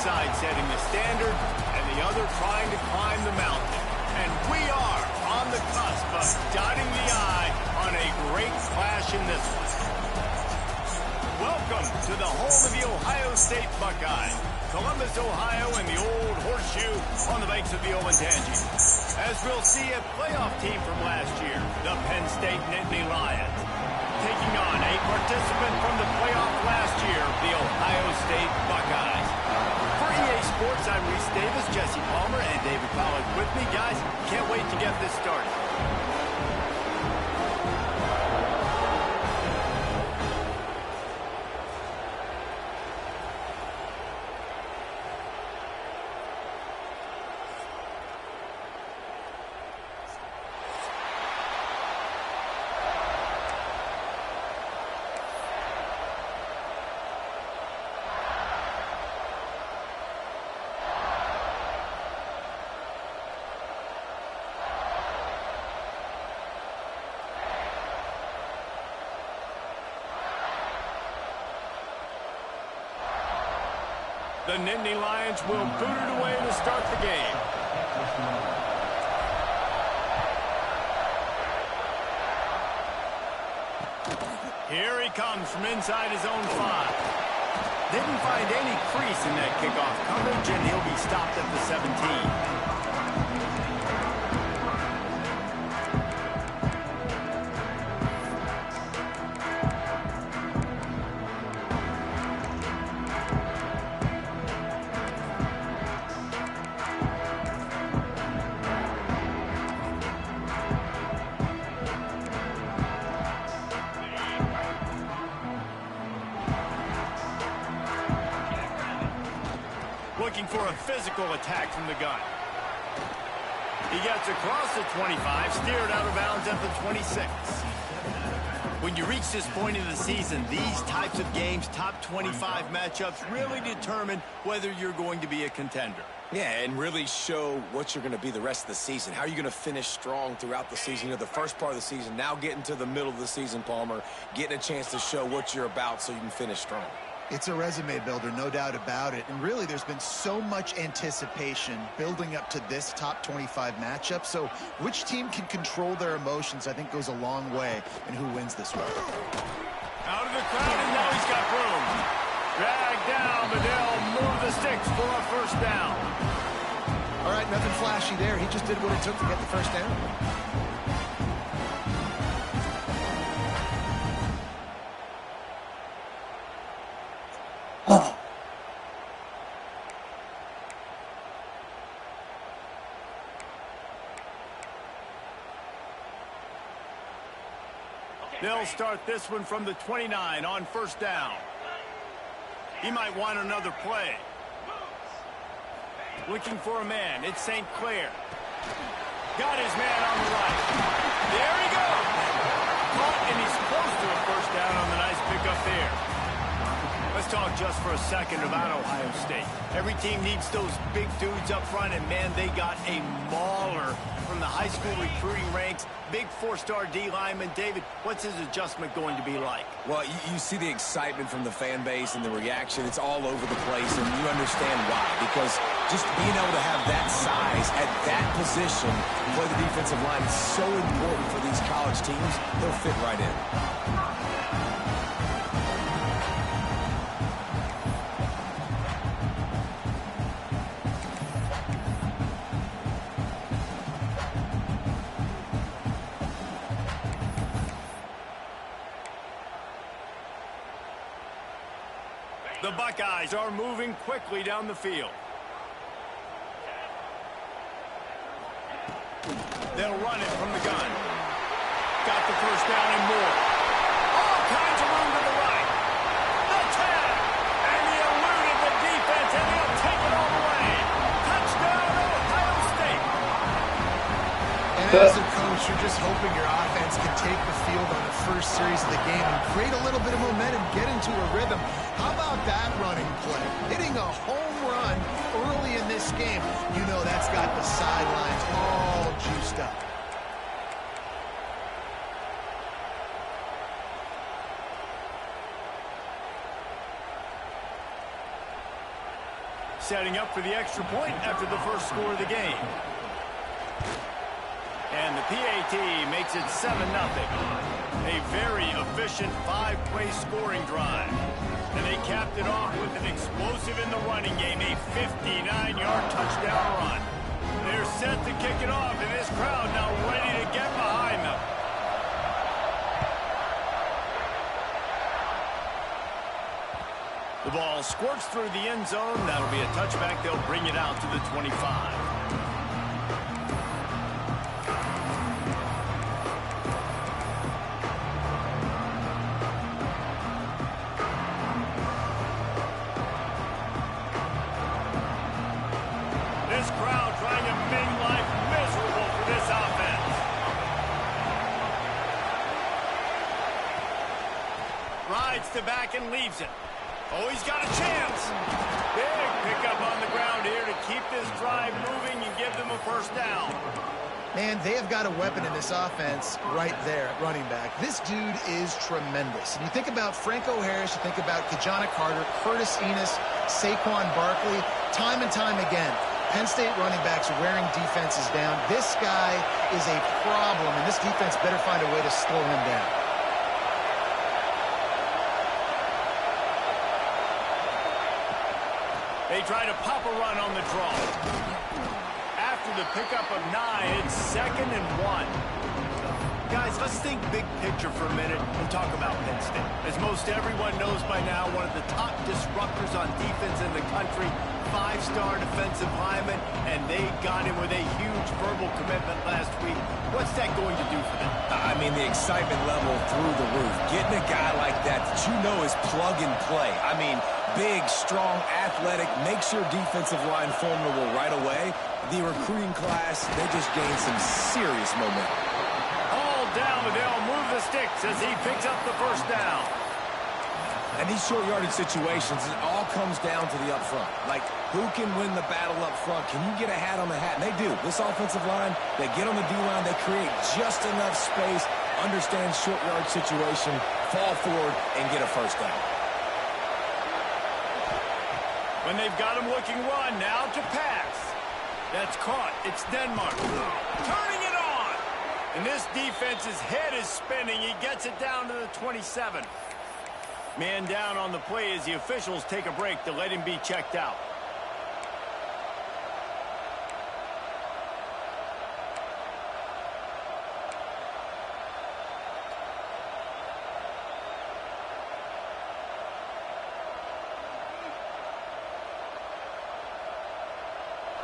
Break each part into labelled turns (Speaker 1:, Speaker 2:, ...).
Speaker 1: side setting the standard and the other trying to climb the mountain. And we are on the cusp of dotting the I on a great clash in this one. Welcome to the home of the Ohio State Buckeyes, Columbus, Ohio, and the old horseshoe on the banks of the Olentangy. As we'll see, a playoff team from last year, the Penn State Nittany Lions, taking on a participant from the playoff last year, the Ohio State Buckeyes. For EA Sports, I'm Reese Davis, Jesse Palmer, and David Pollack with me. Guys, can't wait to get this started. The Nittany Lions will boot it away to start the game. Here he comes from inside his own 5. Didn't find any crease in that kickoff coverage, and he'll be stopped at the 17. Looking for a physical attack from the gun. He gets across the 25, steered out of bounds at the 26. When you reach this point in the season, these types of games, top 25 matchups, really determine whether you're going to be a contender.
Speaker 2: Yeah, and really show what you're going to be the rest of the season. How are you going to finish strong throughout the season? You know, the first part of the season, now getting to the middle of the season, Palmer, getting a chance to show what you're about so you can finish strong.
Speaker 3: It's a resume builder, no doubt about it. And really, there's been so much anticipation building up to this top 25 matchup. So which team can control their emotions, I think, goes a long way in who wins this one.
Speaker 1: Out of the crowd, and now he's got room. Dragged down, but they'll move the sticks for a first down.
Speaker 3: All right, nothing flashy there. He just did what it took to get the first down.
Speaker 1: They'll start this one from the 29 on first down. He might want another play. Looking for a man. It's St. Clair. Got his man on the right. There he goes. Caught, and he's close to a first down on the nice pickup there. Let's talk just for a second about Ohio State. Every team needs those big dudes up front, and, man, they got a mauler from the high school recruiting ranks. Big 4-star D lineman. David, what's his adjustment going to be like?
Speaker 2: Well, you see the excitement from the fan base and the reaction. It's all over the place, and you understand why. Because just being able to have that size at that position, play the defensive line, is so important for these college teams. They'll fit right in.
Speaker 1: The Buckeyes are moving quickly down the field. They'll run it from the gun. Got the first down and more. All kinds of room to the right. The tag. And he eluded the defense, and he'll take it all the way. Touchdown, Ohio State.
Speaker 3: And as a coach, you're just hoping your offense can take the field on the first series of the game and create a little bit of momentum, get into a rhythm. How about that running play? Hitting a home run early in this game. You know that's got the sidelines all juiced up.
Speaker 1: setting up for the extra point after the first score of the game. And the PAT makes it 7-0. A very efficient 5-play scoring drive. And they capped it off with an explosive in the running game, a 59-yard touchdown run. They're set to kick it off, and this crowd now ready to get behind them. The ball squirts through the end zone. That'll be a touchback. They'll bring it out to the 25. This crowd trying to make life miserable for this offense. Rides to back and leaves it. Oh, he's got a chance. Big pickup on the ground here to keep this drive moving and give them a first down.
Speaker 3: Man, they have got a weapon in this offense right there at running back. This dude is tremendous. And you think about Franco Harris, you think about Kajana Carter, Curtis Enos, Saquon Barkley, time and time again. Penn State running backs are wearing defenses down. This guy is a problem, and this defense better find a way to slow him down.
Speaker 1: They try to pop a run on the draw. After the pickup of 9, it's 2nd and 1. Guys, let's think big picture for a minute and talk about Penn State. As most everyone knows by now, one of the top disruptors on defense in the country, 5-star defensive lineman, and they got him with a huge verbal commitment last week. What's that going to do for them?
Speaker 2: I mean, the excitement level through the roof. Getting a guy like that you know is plug and play. I mean, big, strong, athletic, makes your defensive line formidable right away. The recruiting class, they just gained some serious momentum.
Speaker 1: All down, but they'll move the sticks as he picks up the first down.
Speaker 2: And these short yardage situations, it all comes down to the up front. Like, who can win the battle up front? Can you get a hat on the hat? And they do. This offensive line, they get on the D-line, they create just enough space, understand short yardage situation, fall forward, and get a first down.
Speaker 1: When they've got him looking run, now to pass. That's caught. It's Denmark. Turning it on. And this defense's head is spinning. He gets it down to the 27. Man down on the play as the officials take a break to let him be checked out.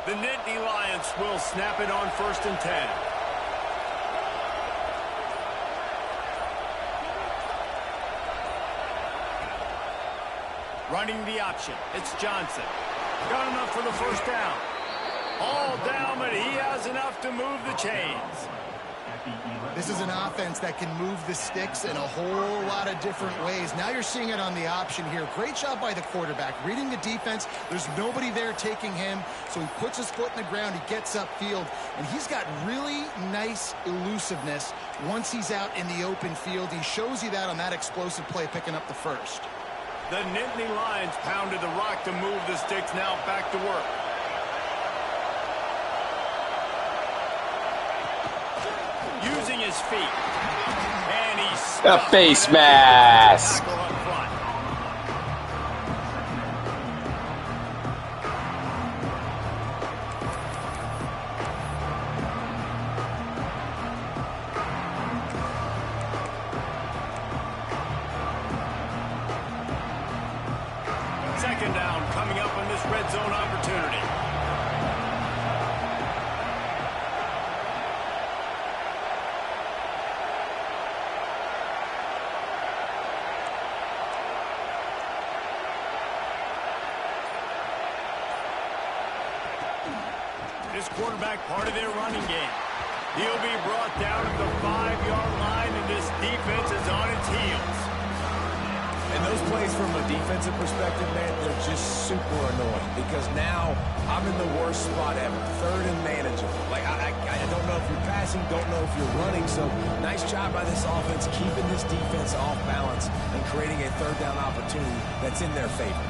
Speaker 1: The Nittany Lions will snap it on 1st and 10. Running the option. It's Johnson. Got enough for the first down. All down, but he has enough to move the chains.
Speaker 3: This is an offense that can move the sticks in a whole lot of different ways. Now you're seeing it on the option here. Great job by the quarterback. Reading the defense, there's nobody there taking him, so he puts his foot in the ground, he gets upfield, and he's got really nice elusiveness once he's out in the open field. He shows you that on that explosive play, picking up the first.
Speaker 1: The Nittany Lions pounded the rock to move the sticks, now back to work. Using his feet. And he's
Speaker 4: the face mask.
Speaker 1: Second down coming up on this red zone opportunity. This quarterback part of their running game. He'll be brought down at the 5-yard line, and this defense is on its heels.
Speaker 2: And those plays from a defensive perspective, man, they're just super annoying because now I'm in the worst spot ever. 3rd and manageable. Like, I don't know if you're passing, don't know if you're running. So nice job by this offense keeping this defense off balance and creating a 3rd down opportunity that's in their favor.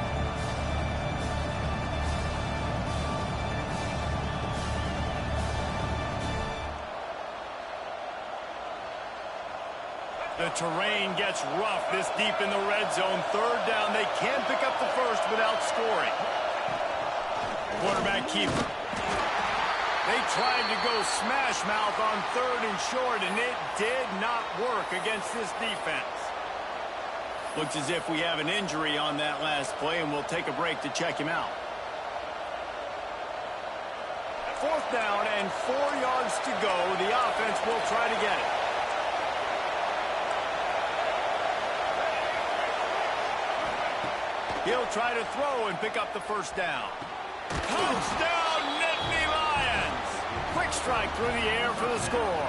Speaker 1: The terrain gets rough this deep in the red zone. Third down, they can pick up the first without scoring. Quarterback keeper. They tried to go smash mouth on third and short, and it did not work against this defense. Looks as if we have an injury on that last play, and we'll take a break to check him out. Fourth down and 4 yards to go. The offense will try to get it. He'll try to throw and pick up the first down. Touchdown, Nittany Lions! Quick strike through the air for the score.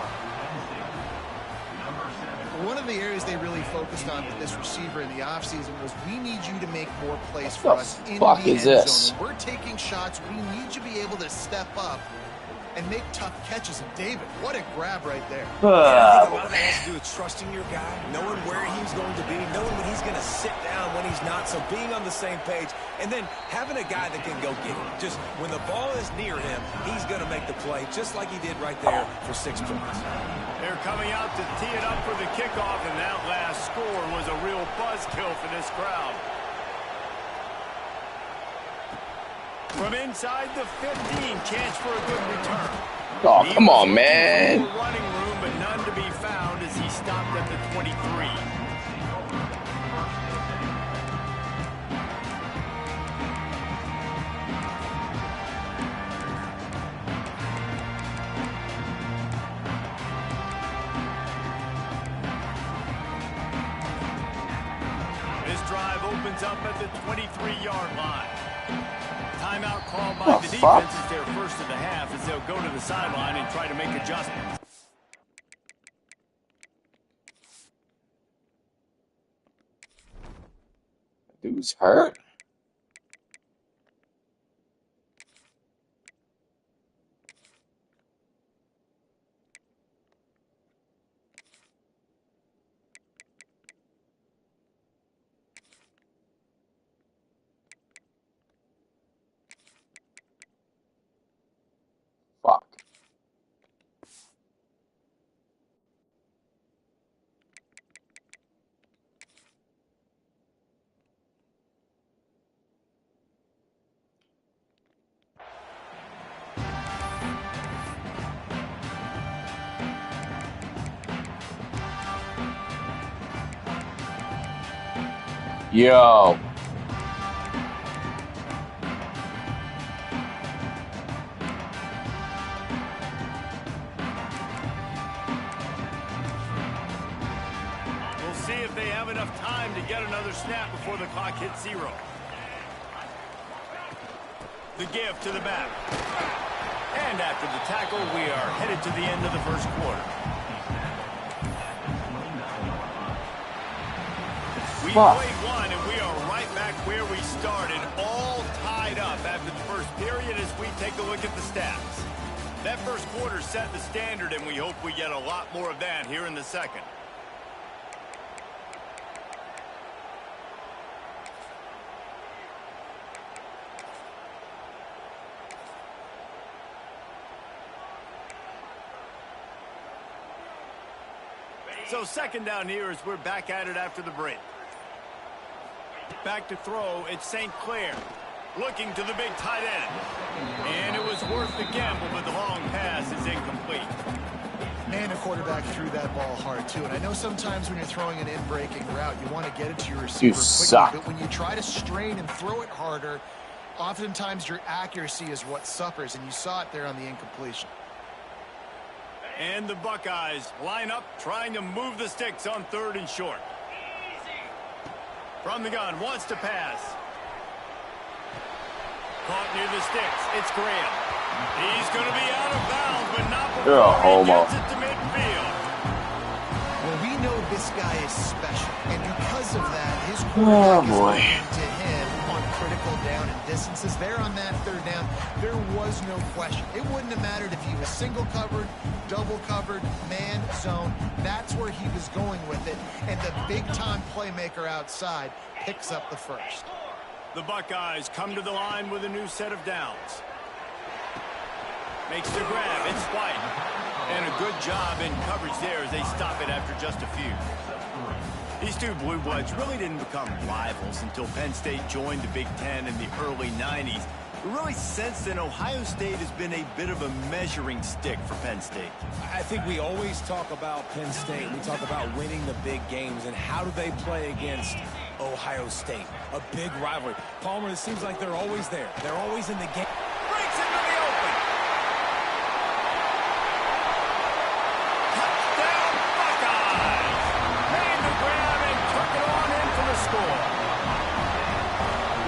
Speaker 3: One of the areas they really focused on with this receiver in the offseason was we need you to make more plays for us in the end zone. We're taking shots. We need you to be able to step up and make tough catches. And David, what a grab right there.
Speaker 2: I think a lot of that has to do with trusting your guy, knowing where he's going to be, knowing when he's going to sit down, when he's not, so being on the same page, and then having a guy that can go get it. Just when the ball is near him, he's going to make the play, just like he did right there for 6 points.
Speaker 1: They're coming out to tee it up for the kickoff, and that last score was a real buzzkill for this crowd. From inside the 15, chance for a good return.
Speaker 4: Oh, come on, man.
Speaker 1: Running room, but none to be found as he stopped at the 23. This drive opens up at the 23-yard line. Timeout called by the defense is their first of the half as they'll go to the sideline and try to make adjustments.
Speaker 4: Dude's hurt. Fuck. Yo.
Speaker 1: We'll see if they have enough time to get another snap before the clock hits 0. The give to the back. And after the tackle, we are headed to the end of the first quarter. We played one, and we are right back where we started, all tied up after the first period as we take a look at the stats. That first quarter set the standard, and we hope we get a lot more of that here in the second. So second down here as we're back at it after the break. Back to throw, it's St. Clair. Looking to the big tight end. And it was worth the gamble, but the long pass is incomplete.
Speaker 3: Man, the quarterback threw that ball hard, too. And I know sometimes when you're throwing an in-breaking route, you want to get it to your receiver quickly. But when you try to strain and throw it harder, oftentimes your accuracy is what suffers. And you saw it there on the incompletion.
Speaker 1: And the Buckeyes line up, trying to move the sticks on third and short. From the gun, wants to pass. Caught near the sticks. It's Graham. He's going to be out of bounds, but not before he gets it to midfield.
Speaker 3: Well, we know this guy is special, and because of that, his quarterback is looking to him on critical down and distances. There on that third down, there was no question. It wouldn't have mattered if he was single covered, double covered, man, zone. That's where he was going with it, and the big-time playmaker outside picks up the first.
Speaker 1: The Buckeyes come to the line with a new set of downs. Makes the grab. It's White. And a a good job in coverage there as they stop it after just a few. These two Blue Bloods really didn't become rivals until Penn State joined the Big Ten in the early 90s. Really, since then, Ohio State has been a bit of a measuring stick for Penn State.
Speaker 2: I think we always talk about Penn State. We talk about winning the big games, and how do they play against Ohio State? A big rivalry. Palmer, it seems like they're always there. They're always in the game.
Speaker 1: Breaks into the open. Touchdown, Buckeyes. Made the grab and took it on in for the score.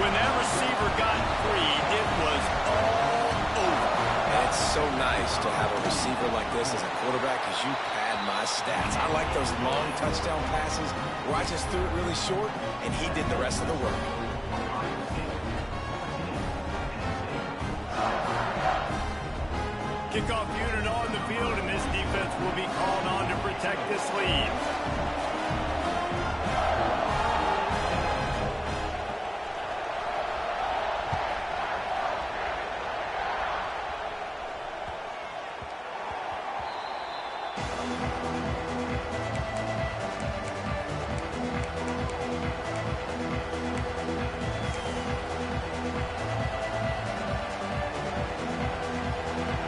Speaker 1: When that receiver got free, it was all over.
Speaker 2: And it's so nice to have a receiver like this as a quarterback because you pad my stats. I like those long touchdown passes where I just threw it really short and he did the rest of the work.
Speaker 1: Kickoff unit on the field, and this defense will be called on to protect this lead.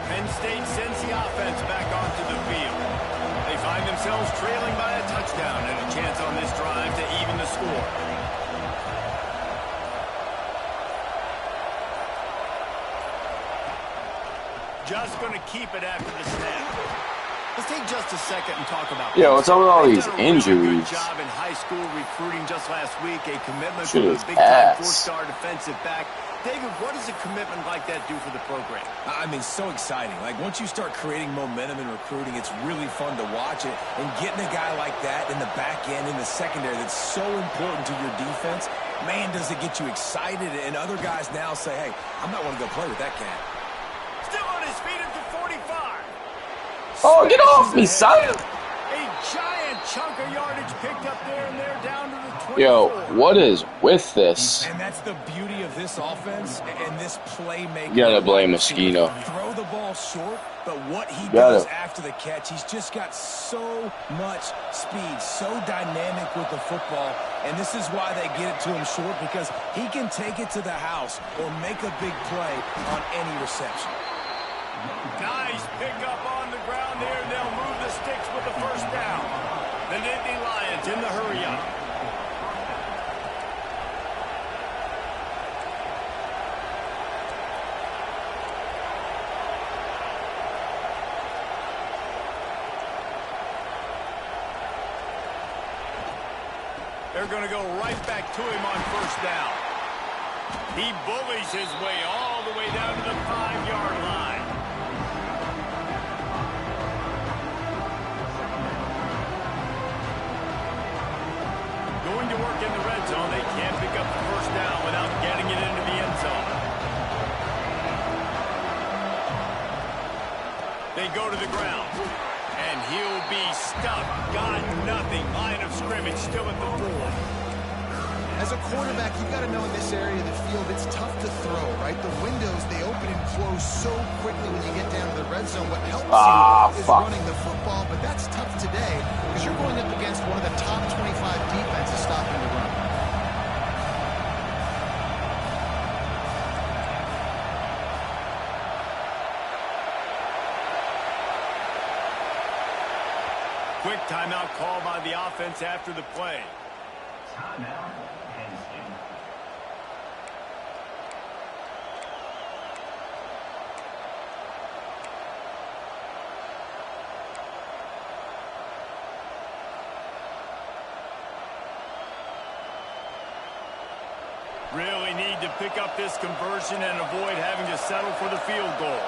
Speaker 1: Penn State sends the offense back onto the field. They find themselves trailing by a touchdown and a chance on this drive to even the score. Just going to keep it after the snap. Let's take just a second and talk about.
Speaker 4: Yo, what's up with all
Speaker 1: They've
Speaker 4: these
Speaker 1: done a really
Speaker 4: injuries?
Speaker 1: good job in high school recruiting just last week. A commitment
Speaker 4: Shit
Speaker 1: from
Speaker 4: is
Speaker 1: a big-time
Speaker 4: ass.
Speaker 1: four-star defensive back. David, what does a commitment like that do for the program?
Speaker 2: I mean, so exciting. Like, once you start creating momentum in recruiting, it's really fun to watch it. And getting a guy like that in the back end, in the secondary, that's so important to your defense, man, does it get you excited. And other guys now say, hey, I'm not going to go play with that cat.
Speaker 1: Still on his feet at the 45.
Speaker 4: Oh, get off me, son!
Speaker 1: A giant chunk of yardage picked up there, and they're down to the 24.
Speaker 4: Yo, what is with this?
Speaker 2: And that's the beauty of this offense and this playmaker.
Speaker 4: You gotta blame Moschino.
Speaker 2: Throw the ball short, but what he
Speaker 4: Gotta.
Speaker 2: does after the catch, he's just got so much speed, so dynamic with the football, and this is why they get it to him short, because he can take it to the house or make a big play on any reception.
Speaker 1: Nice pickup on the ground there. They'll move the sticks with the first down. The Nittany Lions in the hurry-up. They're going to go right back to him on first down. He bullies his way all the way down to the 5-yard line. Going to work in the red zone. They can't pick up the first down without getting it into the end zone. They go to the ground. And he'll be stuffed. Got nothing. Line of scrimmage still at the 4.
Speaker 3: As a quarterback, you've got to know in this area of the field, it's tough to throw, right? The windows, they open and close so quickly when you get down to the red zone. What helps you is running the football, but that's tough today because you're going up against one of the top 25 defenses stopping the run.
Speaker 1: Quick timeout call by the offense after the play.
Speaker 5: Timeout, Penn State.
Speaker 1: Really need to pick up this conversion and avoid having to settle for the field goal.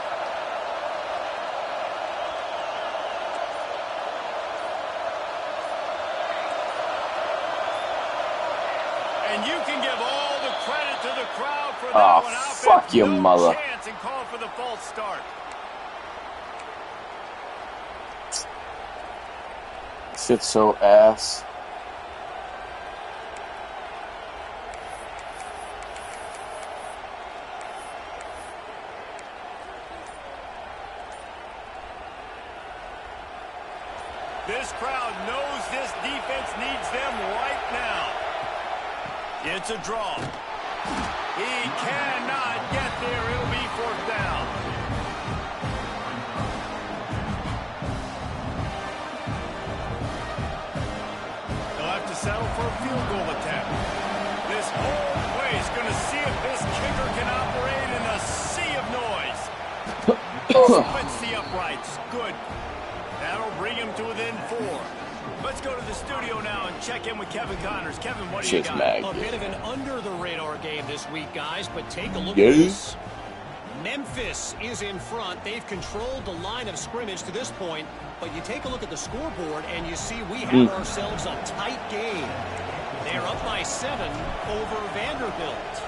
Speaker 1: And you can give all the credit to the crowd for that
Speaker 4: Oh,
Speaker 1: one.
Speaker 4: fuck your
Speaker 1: no
Speaker 4: mother.
Speaker 1: Chance and call for the false start.
Speaker 4: Shit's so ass.
Speaker 1: This crowd knows this defense needs them right now. It's a draw. He cannot get there. It'll be fourth down. They'll have to settle for a field goal attempt. This whole place is going to see if this kicker can operate in a sea of noise. Splits the uprights. Good. That'll bring him to within 4. Let's go to the studio now and check in with Kevin Connors. Kevin, what do you got?
Speaker 6: A bit of an under-the-radar game this week, guys, but take a look at this. Memphis is in front. They've controlled the line of scrimmage to this point, but you take a look at the scoreboard, and you see we have ourselves a tight game. They're up by 7 over Vanderbilt.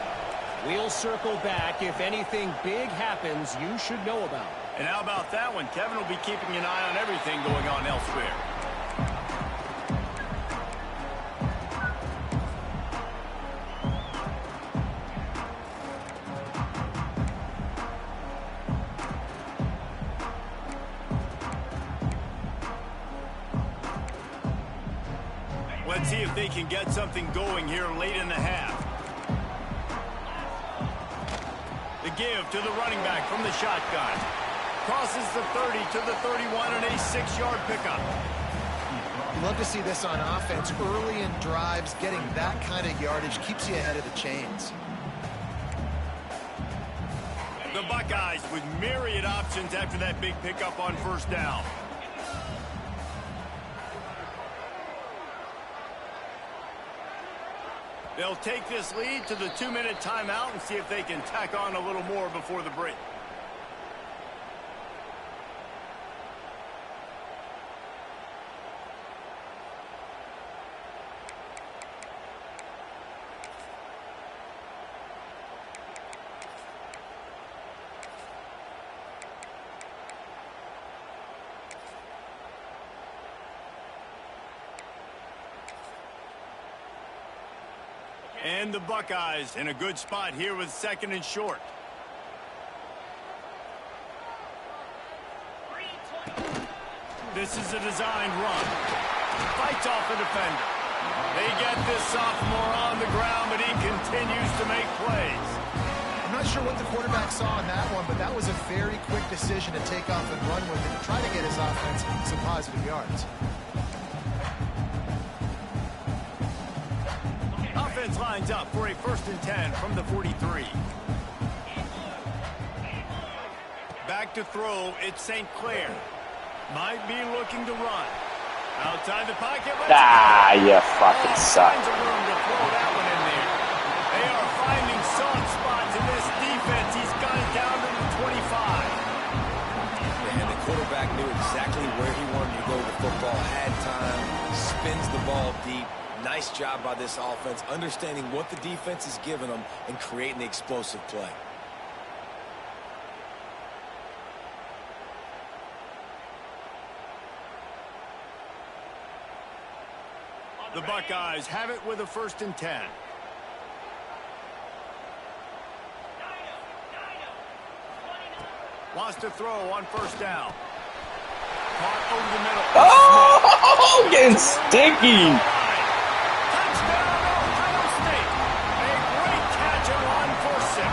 Speaker 6: We'll circle back. If anything big happens, you should know about it.
Speaker 1: And how about that one? Kevin will be keeping an eye on everything going on elsewhere. Let's see if they can get something going here late in the half. The give to the running back from the shotgun. Crosses the 30 to the 31 and a 6-yard pickup.
Speaker 3: Love to see this on offense. Early in drives, getting that kind of yardage keeps you ahead of the chains.
Speaker 1: The Buckeyes with myriad options after that big pickup on first down. They'll take this lead to the 2-minute timeout and see if they can tack on a little more before the break. And the Buckeyes in a good spot here with 2nd and short. This is a designed run. Fights off a defender. They get this sophomore on the ground, but he continues to make plays.
Speaker 3: I'm not sure what the quarterback saw in that one, but that was a very quick decision to take off and run with it and try to get his offense some positive yards.
Speaker 1: Offense lines up for a 1st and 10 from the 43. Back to throw, it's St. Clair. Might be looking to run. Outside the pocket.
Speaker 4: You fucking suck.
Speaker 1: Finds a room to throw that one in there. They are finding soft spots in this defense. He's got it down to the 25.
Speaker 2: And the quarterback knew exactly where he wanted to go with the football. Had time, spins the ball deep. Nice job by this offense, understanding what the defense is giving them and creating the explosive play.
Speaker 1: The Buckeyes have it with a 1st and 10. Wants to throw on first down. Caught over the middle.
Speaker 4: Oh, getting sticky.
Speaker 1: Touchdown, Ohio State. A great catch and run for 6.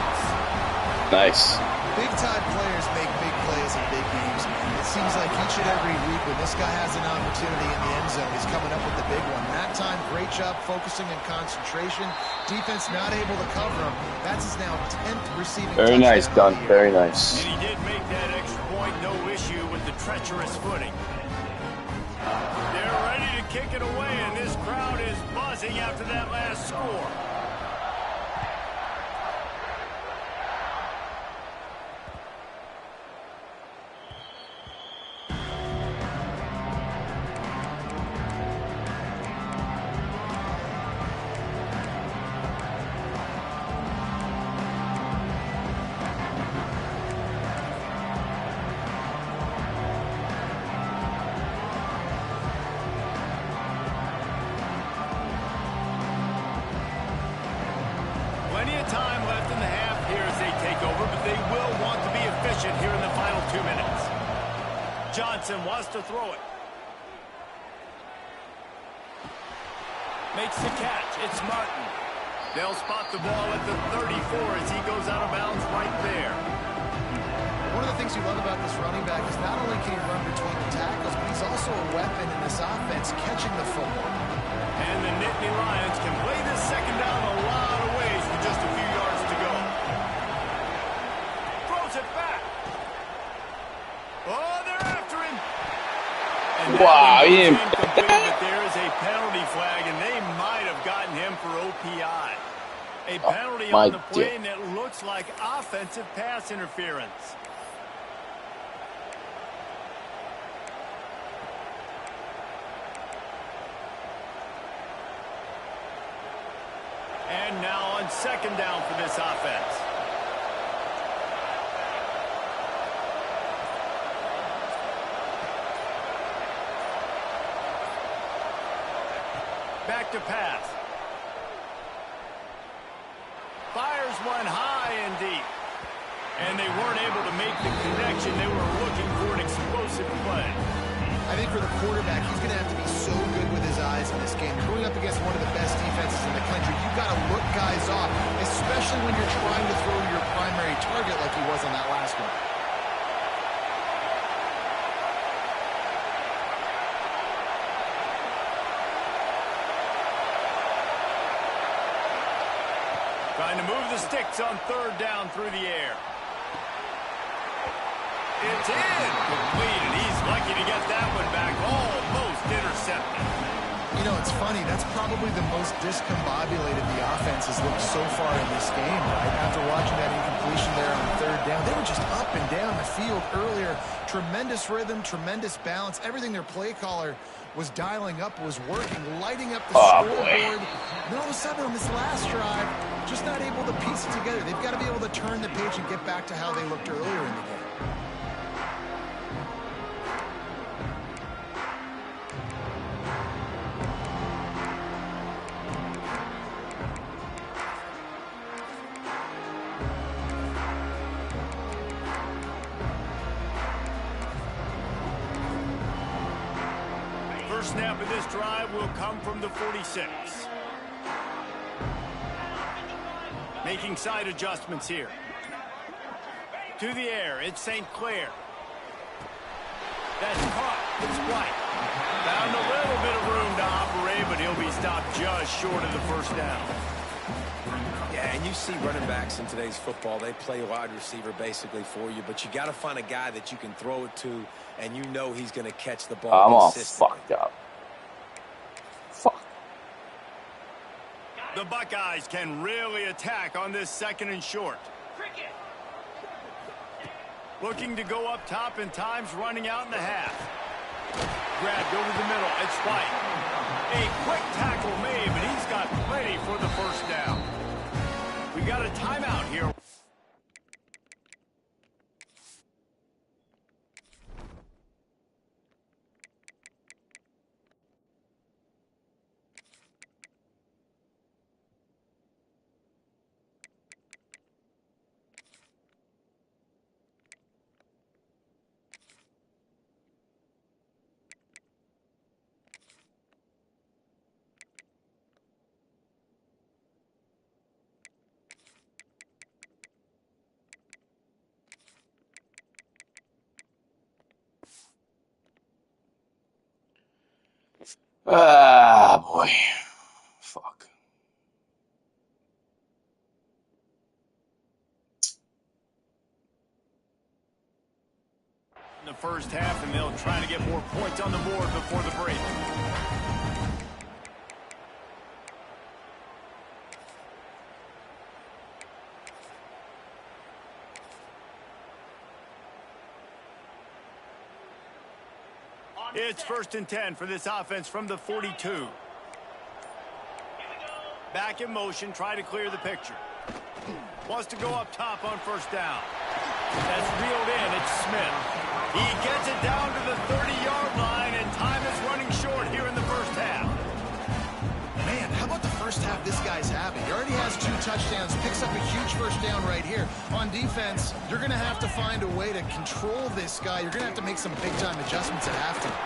Speaker 4: Nice.
Speaker 3: Big-time players make big plays in big games. It seems like each and every week when this guy has an opportunity in the end zone, he's coming up with the big one. That time, great job focusing and concentration. Defense not able to cover him. That's his now 10th receiving
Speaker 4: Very nice,
Speaker 3: touchdown
Speaker 4: Dunn.
Speaker 3: of the year.
Speaker 4: Very nice.
Speaker 1: And he did make that extra point, no issue with the treacherous footing. They're ready to kick it away, and this crowd is buzzing after that last score. Plenty of time left in the half here as they take over, but they will want to be efficient here in the final 2 minutes. Johnson wants to throw it. Makes the catch. It's Martin. They'll spot the ball at the 34 as he goes out of bounds right there.
Speaker 3: One of the things you love about this running back is not only can he run between the tackles, but he's also a weapon in this offense catching the football.
Speaker 1: And the Nittany Lions can play this second down a lot of ways with just a few yards to go. Throws it back. Oh, they're after him. And
Speaker 4: wow, he didn't.
Speaker 1: But there is a penalty flag, and they might have gotten him for OPI. A penalty on the play, and it looks like offensive pass interference. And now on second down for this offense. Back to pass. Fires one high and deep. And they weren't able to make the connection. They were looking for an explosive play.
Speaker 3: I think for the quarterback, he's going to have to be so good with his eyes in this game. You're going up against one of the best defenses in the country. You've got to look guys off, especially when you're trying to throw your primary target like he was on that last one.
Speaker 1: Trying to move the sticks on third down through the air. It's in. Complete, and he's lucky to get that one back. Almost intercepted.
Speaker 3: You know, it's funny. That's probably the most discombobulated the offense has looked so far in this game, right? After watching that incompletion there on third down, they were just up and down the field earlier. Tremendous rhythm, tremendous balance. Everything their play caller was dialing up was working, lighting up the scoreboard. And all of a sudden on this last drive, just not able to piece it together. They've got to be able to turn the page and get back to how they looked earlier in the game.
Speaker 1: First snap of this drive will come from the 46. Making side adjustments here. To the air, it's St. Clair. That's caught. It's White. Found a little bit of room to operate, but he'll be stopped just short of the first down.
Speaker 2: Yeah, and you see running backs in today's football, they play wide receiver basically for you, but you got to find a guy that you can throw it to, and you know he's going to catch the ball
Speaker 4: I'm all
Speaker 2: consistently.
Speaker 4: fucked up. Fuck.
Speaker 1: The Buckeyes can really attack on this second and short. Looking to go up top, and time's running out in the half. Grabbed over the middle. It's White. A quick tackle made, but he's got plenty for the first down. We got a timeout here.
Speaker 4: Ah, boy. Fuck.
Speaker 1: In the first half, and they'll try to get more points on the board before the break. It's 1st and 10 for this offense from the 42. Back in motion, try to clear the picture. Wants to go up top on first down. That's reeled in. It's Smith. He gets it down to the 30-yard line, and time is running short here in the first half.
Speaker 3: Man, how about the first half this guy's having? He already has 2 touchdowns, picks up a huge first down right here. On defense, you're going to have to find a way to control this guy. You're going to have to make some big-time adjustments at halftime.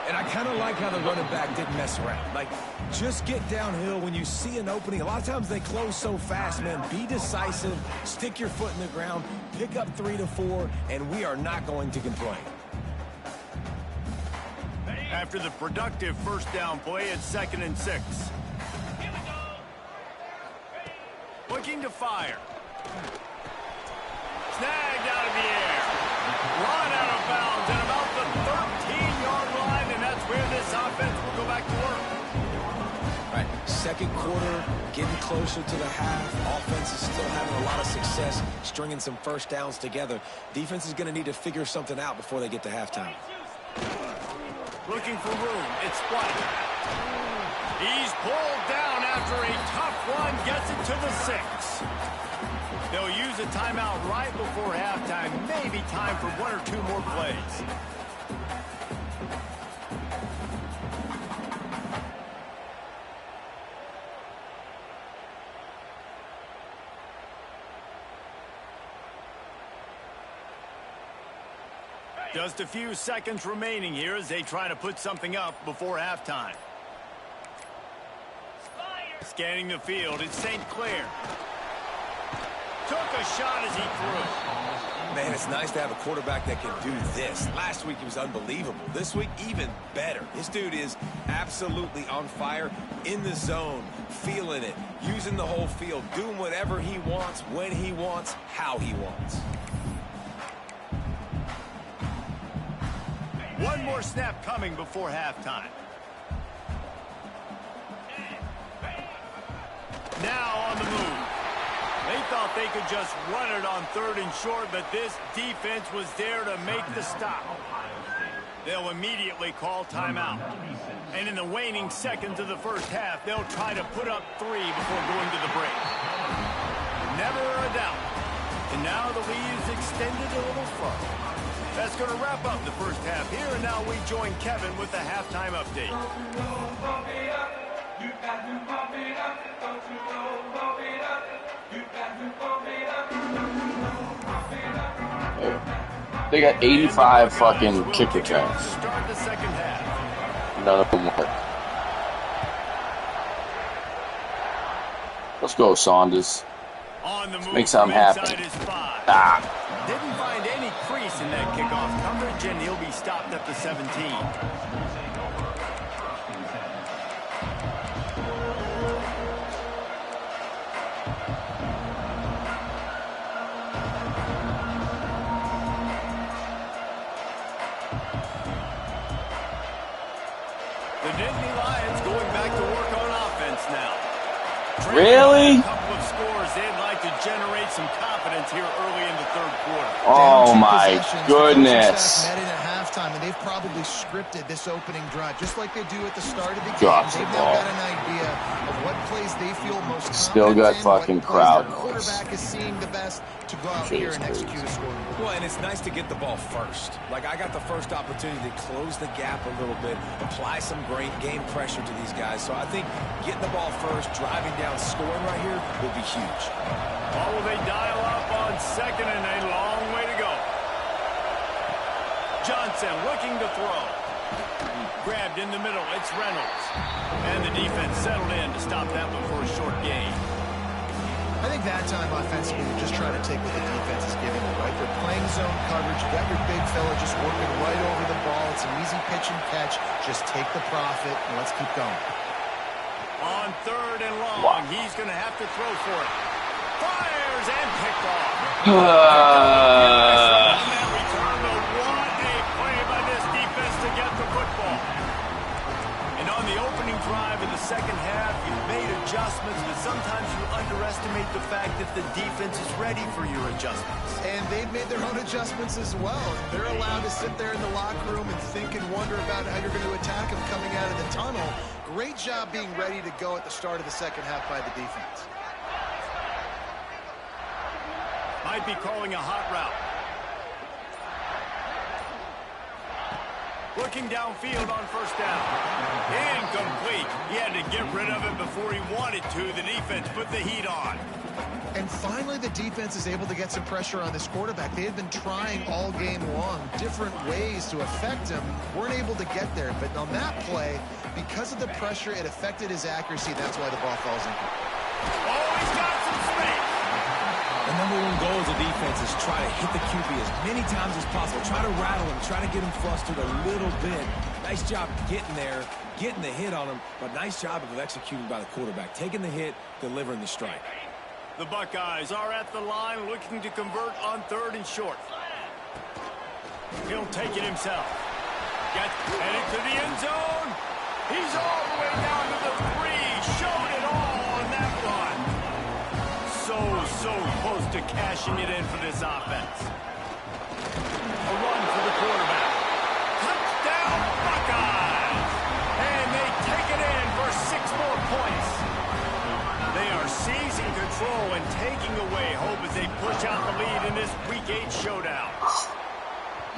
Speaker 2: And I kind of like how the running back didn't mess around. Like, just get downhill when you see an opening. A lot of times they close so fast, man. Be decisive, stick your foot in the ground, pick up 3 to 4, and we are not going to complain.
Speaker 1: After the productive first down play, it's 2nd and 6. Looking to fire. Snagged out of the air. Run out of bounds at about the 13-yard line, and that's where this offense will go back to work.
Speaker 2: All right, second quarter, getting closer to the half. Offense is still having a lot of success stringing some first downs together. Defense is going to need to figure something out before they get to halftime.
Speaker 1: Looking for room. It's White. He's pulled down after a tough run. Gets it to the 6. They'll use a timeout right before halftime. Maybe time for 1 or 2 more plays. Just a few seconds remaining here as they try to put something up before halftime. Scanning the field, it's St. Clair. Took a shot as he threw.
Speaker 2: Man, it's nice to have a quarterback that can do this. Last week he was unbelievable. This week, even better. This dude is absolutely on fire, in the zone, feeling it, using the whole field, doing whatever he wants, when he wants, how he wants.
Speaker 1: One more snap coming before halftime. Now on the move. They thought they could just run it on 3rd and short, but this defense was there to make the stop. They'll immediately call timeout. And in the waning seconds of the first half, they'll try to put up 3 before going to the break. Never a doubt. And now the lead is extended a little further. That's going to wrap up the first half here, and now we join Kevin with the halftime update.
Speaker 4: They got 85 fucking kick returns.
Speaker 1: Start the second half.
Speaker 4: None of them work. Let's go, Saunders.
Speaker 1: On the move,
Speaker 4: make something happen.
Speaker 1: Didn't find any crease in that kickoff coverage, and he'll be stopped at the 17. The Nittany Lions going back to work on offense now.
Speaker 4: Really?
Speaker 1: A couple of scores. They'd like to generate some confidence here early in the 3rd quarter.
Speaker 4: Oh my goodness.
Speaker 3: Met in at halftime, and they've probably scripted this opening drive just like they do at the start of the game.
Speaker 4: Drops the
Speaker 3: They've
Speaker 4: ball.
Speaker 3: now got an idea of what plays they feel most
Speaker 4: Still
Speaker 3: confident
Speaker 4: got
Speaker 3: in,
Speaker 4: fucking
Speaker 3: what plays
Speaker 4: crowd
Speaker 3: their
Speaker 4: noise.
Speaker 3: quarterback is seeing the best to go out
Speaker 4: Shit
Speaker 3: here
Speaker 4: is
Speaker 3: and
Speaker 4: crazy.
Speaker 3: execute a scoring.
Speaker 2: Well, and it's nice to get the ball first. Like, I got the first opportunity to close the gap a little bit, apply some great game pressure to these guys. So I think getting the ball first, driving down, scoring right here will be huge.
Speaker 1: Or will they dial up on 2nd and a long way to go? Johnson looking to throw. Grabbed in the middle. It's Reynolds. And the defense settled in to stop that one for a short gain.
Speaker 3: I think that time offensively, you're just trying to take what the defense is giving you, right? They're playing zone coverage. You got your big fella just working right over the ball. It's an easy pitch and catch. Just take the profit, and let's keep going.
Speaker 1: On 3rd and long,
Speaker 4: Wow.
Speaker 1: he's going to have to throw for it. Fires and picked off. On that return, but what a play by this defense to get the football. And on the opening drive in the second half, you've made adjustments, but sometimes you underestimate the fact that the defense is ready for your adjustments.
Speaker 3: And they've made their own adjustments as well. They're allowed to sit there in the locker room and think and wonder about how you're going to attack them coming out of the tunnel. Great job being ready to go at the start of the second half by the defense.
Speaker 1: Might be calling a hot route. Looking downfield on first down. incomplete. He had to get rid of it before he wanted to. The defense put the heat on.
Speaker 3: And finally, the defense is able to get some pressure on this quarterback. They had been trying all game long different ways to affect him. Weren't able to get there. But on that play, because of the pressure, it affected his accuracy. That's why the ball falls in.
Speaker 1: Oh, he's got some space.
Speaker 2: The number one goal as a defense is try to hit the QB as many times as possible. Try to rattle him. Try to get him flustered a little bit. Nice job getting there, getting the hit on him. But nice job of executing by the quarterback. Taking the hit, delivering the strike.
Speaker 1: The Buckeyes are at the line looking to convert on 3rd and short. He'll take it himself. Gets headed to the end zone. He's all the way down to the 3. Showed it all on that one. So close to cashing it in for this offense. A run for the quarterback. Touchdown Buckeyes! And they take it in for 6 more points. They are seizing control and taking away hope as they push out the lead in this Week 8 showdown.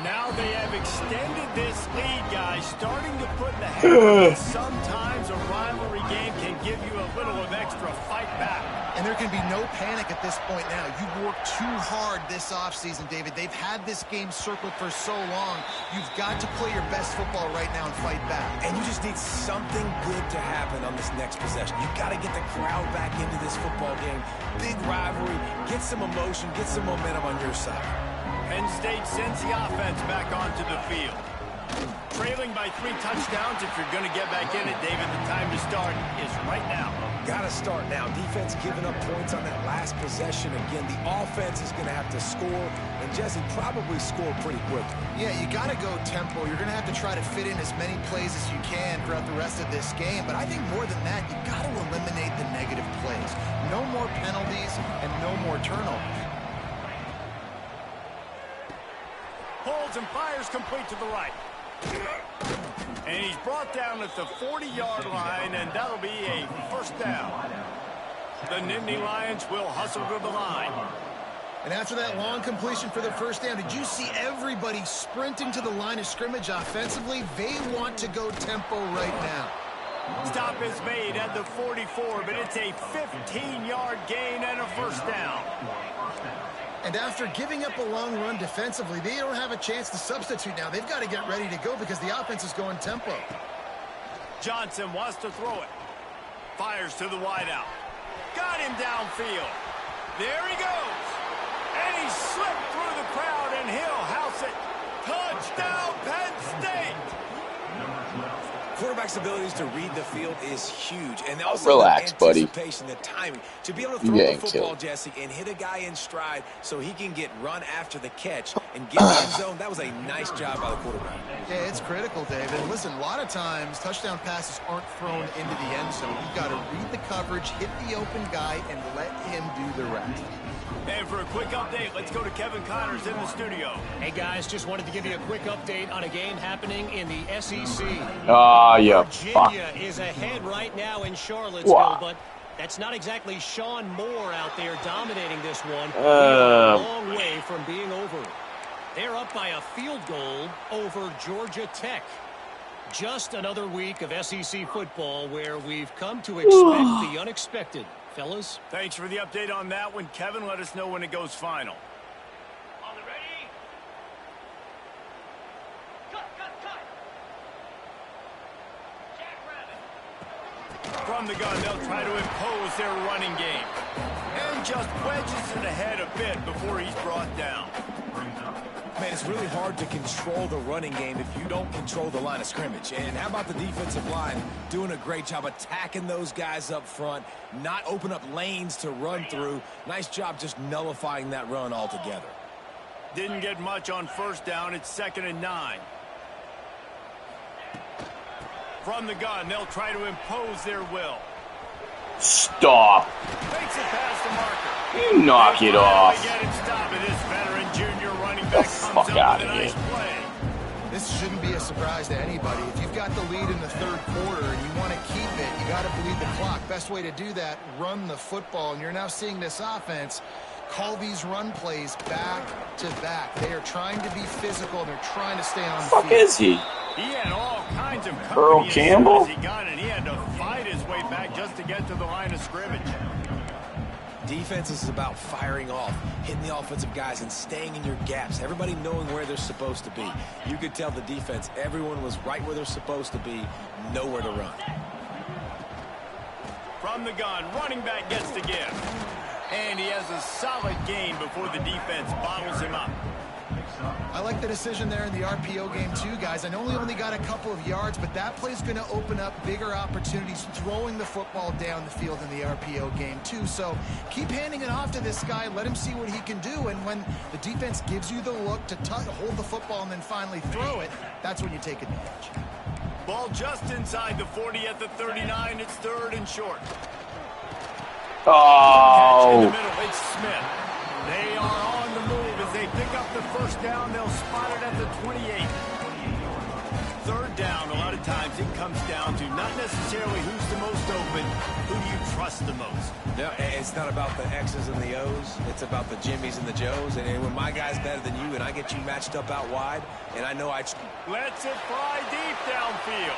Speaker 1: Now they have extended this lead, guys, starting to put in the head. Sometimes a rivalry game can give you a little of extra fight back.
Speaker 3: And there can be no panic at this point now. You've worked too hard this offseason, David. They've had this game circled for so long. You've got to play your best football right now and fight back.
Speaker 2: And you just need something good to happen on this next possession. You've got to get the crowd back into this football game. Big rivalry. Get some emotion. Get some momentum on your side.
Speaker 1: Penn State sends the offense back onto the field. Trailing by 3 touchdowns. If you're going to get back in it, David, the time to start is right now.
Speaker 2: Got to start now. Defense giving up points on that last possession. Again, the offense is going to have to score, and Jesse probably score pretty quickly.
Speaker 3: Yeah, you got to go tempo. You're going to have to try to fit in as many plays as you can throughout the rest of this game. But I think more than that, you got to eliminate the negative plays. No more penalties and no more turnovers.
Speaker 1: Holds and fires complete to the right. And he's brought down at the 40-yard line, and that'll be a 1st down. The Nittany Lions will hustle to the line.
Speaker 3: And after that long completion for the 1st down, did you see everybody sprinting to the line of scrimmage offensively? They want to go tempo right now.
Speaker 1: Stop is made at the 44, but it's a 15-yard gain and a 1st down.
Speaker 3: And after giving up a long run defensively, they don't have a chance to substitute now. They've got to get ready to go because the offense is going tempo.
Speaker 1: Johnson wants to throw it. Fires to the wideout. Got him downfield. There he goes. And he slipped through the crowd, and he'll house it. Touchdown, Penn State!
Speaker 2: Quarterback's abilities to read the field is huge, and also
Speaker 4: relax,
Speaker 2: the
Speaker 4: buddy.
Speaker 2: anticipation, the timing to be able to throw the football, Jesse, and hit a guy in stride so he can get run after the catch and get in the end zone. That was a nice job by the quarterback.
Speaker 3: Yeah, it's critical, David. Listen, a lot of times touchdown passes aren't thrown into the end zone. You've got to read the coverage, hit the open guy, and let him do the rest.
Speaker 1: And for a quick update, let's go to Kevin Connors in the studio.
Speaker 6: Hey, guys, just wanted to give you a quick update on a game happening in the SEC.
Speaker 4: Yeah.
Speaker 6: Virginia is ahead right now in Charlottesville, but that's not exactly Sean Moore out there dominating this one. We are a long way from being over. They're up by a field goal over Georgia Tech. Just another week of SEC football where we've come to expect the unexpected. Fellas?
Speaker 1: Thanks for the update on that one. Kevin, let us know when it goes final.
Speaker 5: On the ready? Cut. Jackrabbit.
Speaker 1: From the gun, they'll try to impose their running game. And just wedges it ahead a bit before he's brought down.
Speaker 2: Man, it's really hard to control the running game if you don't control the line of scrimmage. And how about the defensive line doing a great job attacking those guys up front, not open up lanes to run through. Nice job just nullifying that run altogether.
Speaker 1: Didn't get much on 1st down. It's 2nd and 9. From the gun, they'll try to impose their will.
Speaker 4: Stop.
Speaker 1: Makes it past the marker.
Speaker 4: You knock it off.
Speaker 1: Get it stopped. This veteran junior running back
Speaker 4: fuck
Speaker 1: comes up
Speaker 4: outta
Speaker 1: with a nice
Speaker 4: here.
Speaker 1: play.
Speaker 3: This shouldn't be a surprise to anybody. If you've got the lead in the 3rd quarter and you want to keep it, you got to bleed the clock. Best way to do that, run the football. And you're now seeing this offense call these run plays back to back. They are trying to be physical, and they're trying to stay on the field.
Speaker 4: Fuck is he?
Speaker 1: He had all kinds of
Speaker 4: Earl
Speaker 1: company
Speaker 4: Campbell?
Speaker 1: as soon as he got it. He had to fight his way back just to get to the line of scrimmage.
Speaker 2: Defense is about firing off, hitting the offensive guys, and staying in your gaps. Everybody knowing where they're supposed to be. You could tell the defense, everyone was right where they're supposed to be, nowhere to run.
Speaker 1: From the gun, running back gets the give. And he has a solid gain before the defense bottles him up.
Speaker 3: I like the decision there in the RPO game too, guys. I know he only got a couple of yards, but that play's going to open up bigger opportunities throwing the football down the field in the RPO game too. So keep handing it off to this guy. Let him see what he can do. And when the defense gives you the look to hold the football and then finally throw it, that's when you take advantage.
Speaker 1: Ball just inside the 40 at the 39. It's 3rd and short.
Speaker 4: Oh.
Speaker 1: In the middle, it's Smith. They are on the move as they pick up the first down. They'll spot it at the 28. 3rd down, a lot of times it comes down to not necessarily who's the most open, who you trust the most.
Speaker 2: No, it's not about the X's and the O's. It's about the Jimmys and the Joes. And when my guy's better than you and I get you matched up out wide, and I know
Speaker 1: Lets it fly deep downfield.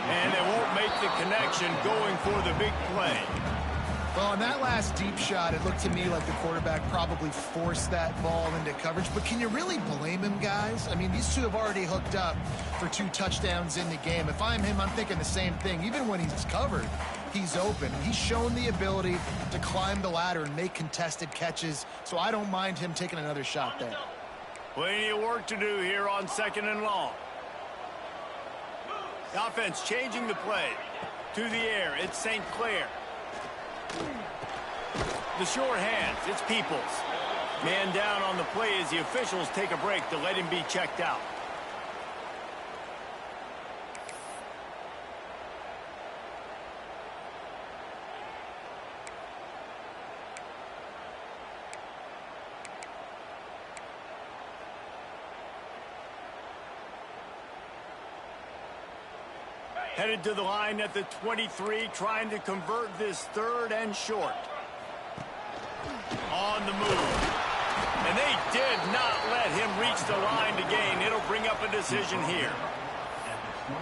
Speaker 1: And they won't make the connection going for the big play.
Speaker 3: Well, on that last deep shot, it looked to me like the quarterback probably forced that ball into coverage. But can you really blame him, guys? I mean, these two have already hooked up for 2 touchdowns in the game. If I'm him, I'm thinking the same thing. Even when he's covered, he's open. He's shown the ability to climb the ladder and make contested catches. So I don't mind him taking another shot there.
Speaker 1: Plenty of work to do here on 2nd and long. The offense changing the play. To the air, it's St. Clair. The short hands, it's Peoples. Man down on the play as the officials take a break to let him be checked out. Headed to the line at the 23, trying to convert this 3rd and short. On the move. And they did not let him reach the line to gain. It'll bring up a decision here.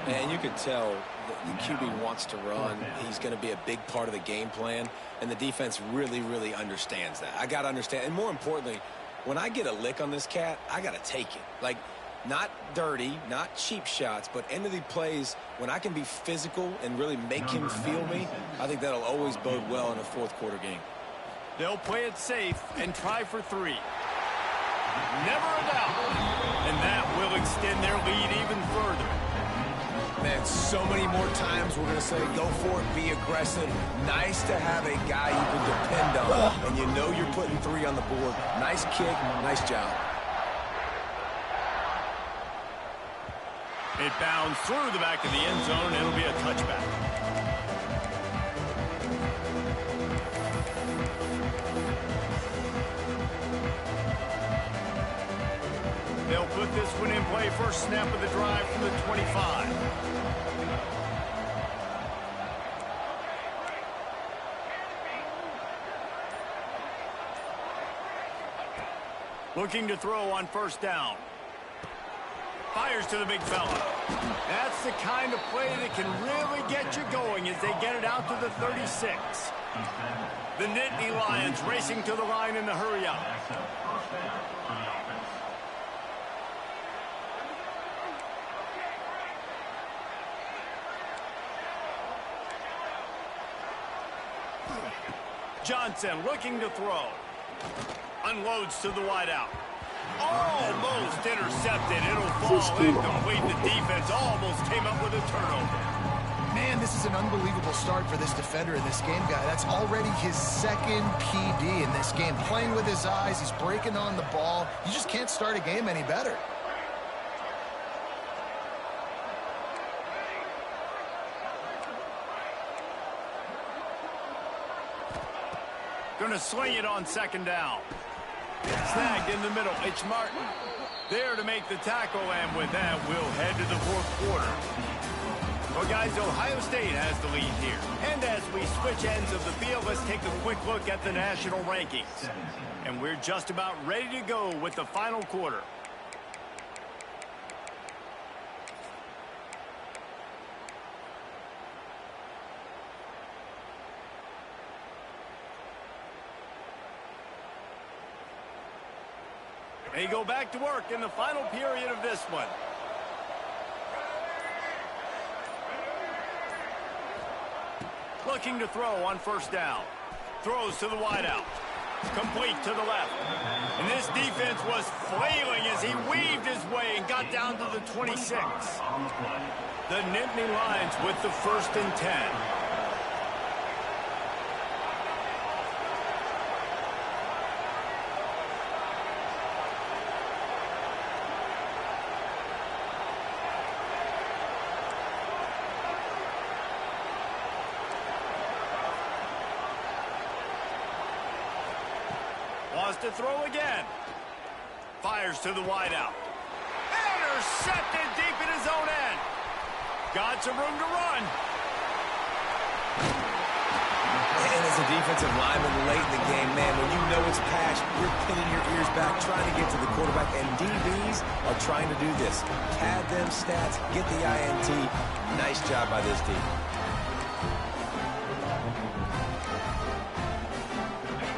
Speaker 2: And you could tell the QB wants to run. He's going to be a big part of the game plan. And the defense really, really understands that. I got to understand. And more importantly, when I get a lick on this cat, I got to take it. Like, not dirty, not cheap shots, but end of the plays, when I can be physical and really make him feel me, I think that'll always bode well in a 4th quarter game.
Speaker 1: They'll play it safe and try for 3. Never a doubt. And that will extend their lead even further.
Speaker 2: Man, so many more times we're going to say, go for it, be aggressive. Nice to have a guy you can depend on, and you know you're putting 3 on the board. Nice kick, nice job.
Speaker 1: It bounds through the back of the end zone. It'll be a touchback. They'll put this one in play. First snap of the drive from the 25. Looking to throw on 1st down. Fires to the big fella. That's the kind of play that can really get you going as they get it out to the 36. The Nittany Lions racing to the line in the hurry up. Johnson looking to throw. Unloads to the wideout. Almost intercepted. It'll fall incomplete. The defense almost came up with a turnover.
Speaker 3: Man, this is an unbelievable start for this defender in this game, guy. That's already his 2nd PD in this game. Playing with his eyes, he's breaking on the ball. You just can't start a game any better.
Speaker 1: Gonna sling it on 2nd down. Snagged in the middle. It's Martin. There to make the tackle, and with that, we'll head to the 4th quarter. Well, guys, Ohio State has the lead here. And as we switch ends of the field, let's take a quick look at the national rankings. And we're just about ready to go with the final quarter. They go back to work in the final period of this one. Looking to throw on first down. Throws to the wideout. Complete to the left. And this defense was flailing as he weaved his way and got down to the 26. The Nittany Lions with the 1st and 10. Wants to throw again. Fires to the wideout. Intercepted deep in his own end. Got some room to run.
Speaker 2: And as a defensive lineman late in the game, man, when you know it's pass, you're pinning your ears back, trying to get to the quarterback, and DBs are trying to do this. Pad them stats, get the INT. Nice job by this D.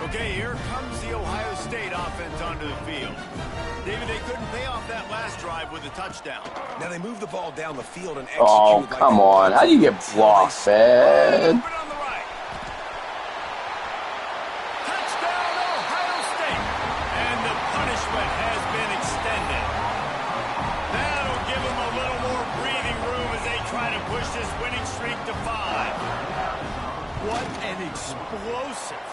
Speaker 1: Okay, here comes the Ohio State offense onto the field. David, they couldn't pay off that last drive with a touchdown.
Speaker 2: Now they move the ball down the field and execute.
Speaker 4: Oh, come on. How do you get blocked, man?
Speaker 1: Open on the right. Touchdown, Ohio State. And the punishment has been extended. That'll give them a little more breathing room as they try to push this winning streak to 5. What an explosive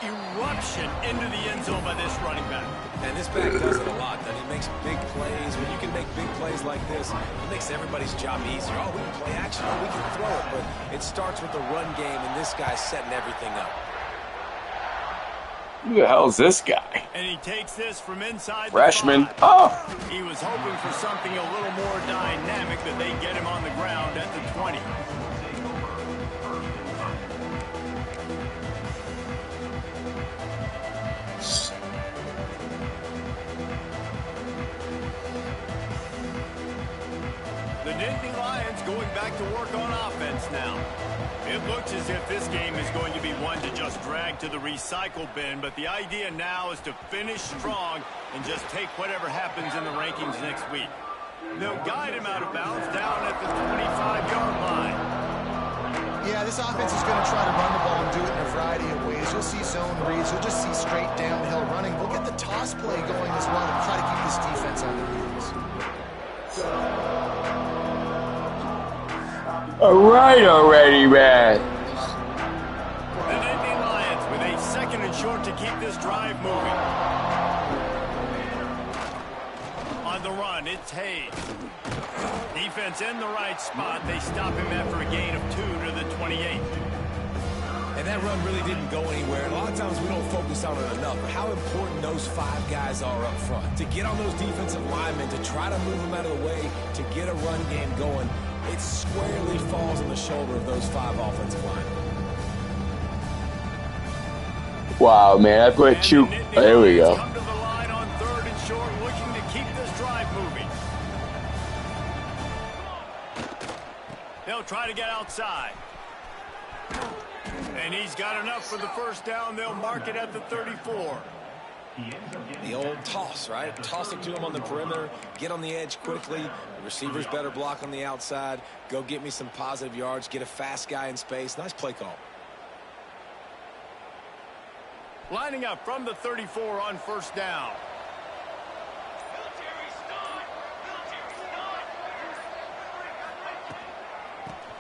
Speaker 1: eruption into the end zone by this running back.
Speaker 2: And this back does it a lot. That he makes big plays. When you can make big plays like this, it makes everybody's job easier. Oh, we can play action. Oh, we can throw it. But it starts with the run game, and this guy's setting everything up.
Speaker 4: Who the hell is this guy?
Speaker 1: And he takes this from inside
Speaker 4: Freshman.
Speaker 1: the 5.
Speaker 4: Oh.
Speaker 1: He was hoping for something a little more dynamic, that they get him on the ground at the 20. The Nittany Lions going back to work on offense now. It looks as if this game is going to be one to just drag to the recycle bin, but the idea now is to finish strong and just take whatever happens in the rankings next week. They'll guide him out of bounds down at the 25-yard line.
Speaker 3: Yeah, this offense is going to try to run the ball and do it in a variety of ways. You'll see zone reads. You'll just see straight downhill running. We'll get the toss play going as well to try to keep this defense on their heels.
Speaker 4: All right already, man.
Speaker 1: The Nittany Lions with a 2nd and short to keep this drive moving. On the run, it's Hayes. Defense in the right spot. They stop him after a gain of 2 to the 28.
Speaker 2: And that run really didn't go anywhere. And a lot of times we don't focus on it enough, but how important those 5 guys are up front. To get on those defensive linemen, to try to move them out of the way, to get a run game going, it squarely falls on the shoulder of those 5 offensive linemen.
Speaker 4: Wow, man. I put you. There we go.
Speaker 1: Come to the line on 3rd and short, looking to keep this drive moving. They'll try to get outside. And he's got enough for the first down. They'll mark it at the 34.
Speaker 2: The old toss, right? Toss it to him on the perimeter, get on the edge quickly. The receiver's better block on the outside. Go get me some positive yards, get a fast guy in space. Nice play call.
Speaker 1: Lining up from the 34 on first down.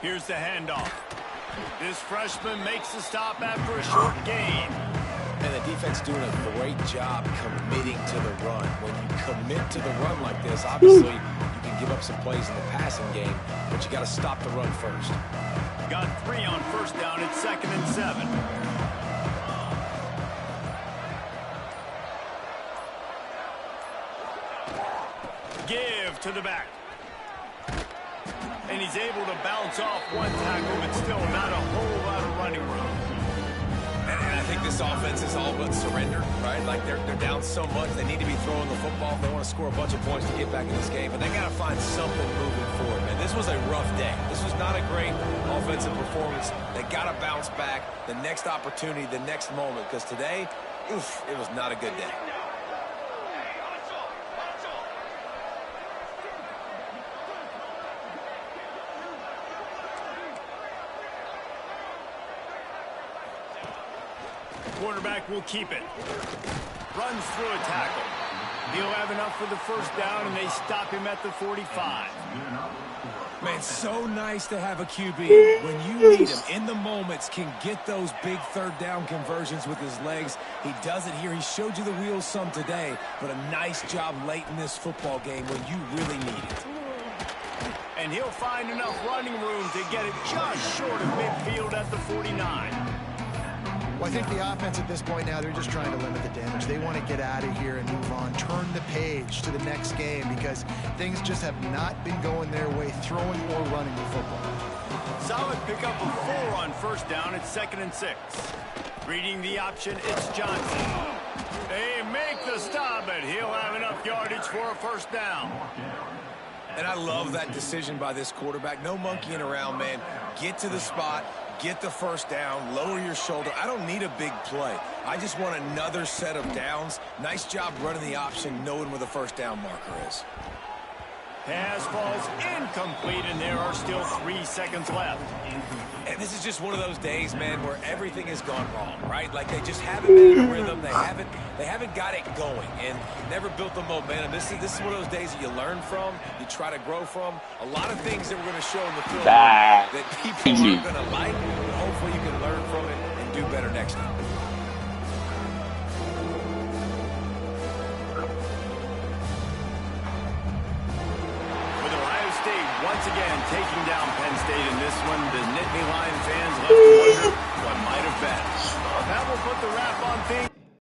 Speaker 1: Here's the handoff. This freshman makes the stop after a short gain.
Speaker 2: And the defense doing a great job committing to the run. When you commit to the run like this, obviously you can give up some plays in the passing game, but you got to stop the run first.
Speaker 1: Got 3 on first down. It's 2nd and 7. Give to the back. And he's able to bounce off one tackle, but still not a whole lot of running room.
Speaker 2: And I think this offense is all but surrender, right? Like they're down so much, they need to be throwing the football if they want to score a bunch of points to get back in this game. But they got to find something moving forward, man. This was a rough day. This was not a great offensive performance. They got to bounce back. The next opportunity, the next moment, because today, oof, it was not a good day.
Speaker 1: quarterback will keep it. Runs through a tackle. He'll have enough for the first down, and they stop him at the 45.
Speaker 2: Man, so nice to have a QB when you need him in the moments, can get those big third down conversions with his legs. He does it here. He showed you the wheels some today, but a nice job late in this football game when you really need it.
Speaker 1: And he'll find enough running room to get it just short of midfield at the 49.
Speaker 3: Well, I think the offense at this point now, they're just trying to limit the damage. They want to get out of here and move on, turn the page to the next game because things just have not been going their way, throwing or running the football.
Speaker 1: Solid pickup of 4 on first down at 2nd and 6. Reading the option, it's Johnson. They make the stop, and he'll have enough yardage for a first down.
Speaker 2: And I love that decision by this quarterback. No monkeying around, man. Get to the spot, get the first down, lower your shoulder. I don't need a big play. I just want another set of downs. Nice job running the option, knowing where the first down marker is.
Speaker 1: Pass falls incomplete, and there are still 3 seconds left.
Speaker 2: And this is just one of those days, man, where everything has gone wrong, right? Like they just haven't been in a rhythm. They haven't got it going and never built the momentum. This is one of those days that you learn from, you try to grow from. A lot of things that we're going to show in the film that people aren't going to like. Hopefully you can learn from it and do better next time.
Speaker 1: Once again, taking down Penn State in this one, the Nittany Lion fans left to wonder what might have been. That will put the wrap on things.